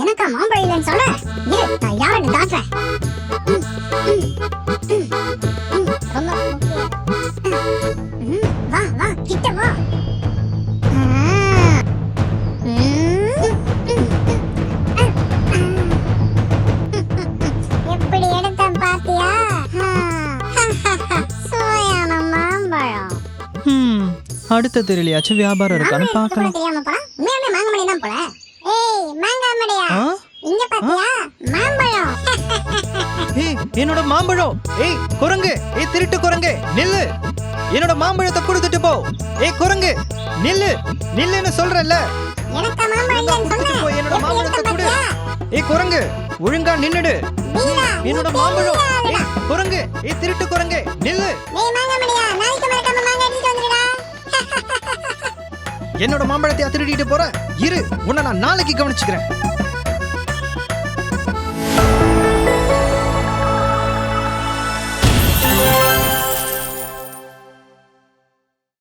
எனக்கா மாம்பழம் இல்லைன்னு சொல்ற? இரு, நான் யாருன்னு காட்டுறேன். ரொம்ப முக்கியம். வா வா கிட்ட வா. எப்படி எடுத்தேன் பாத்தியா? சுவையான மாம்பழம். அடுத்த தெருலையாச்சும் வியாபாரம் இருக்கான்னு பார்க்கலாம். தெரியாம போனா உண்மையாவே மாங்கமணி தான் போல. ஏய் மாங்காமடியா, இங்க பாத்தியா மாம்பழம்? ஏய் என்னோட மாம்பழம். ஏய் குரங்கு, ஏய் திருட்டு குரங்கு நில்லு, என்னோட மாம்பழத்தை கொடுத்துட்டு போ. ஏய் குரங்கு நில்லு, நில்லுன்னு சொல்றேன்ல. எனக்கு மாம்பழம் இல்லைன்னு சொன்னேன். போய் என்னோட மாம்பழத்தை கொடு. ஏய் குரங்கு ஒழுங்கா நின்னுடு. என்னோட மாம்பழம். ஏய் குரங்கு, ஏய் திருட்டு குரங்கு நில்லு. ஏய் மாங்காமடியா, நாளைக்கு மறக்காம மாங்கா எடுத்துட்டு வந்துடுடா. என்னோட மாம்பழத்தை திருடிட்டு போற, இரு உன்னை நான் நாளைக்கு கவனிச்சுக்கிறேன்.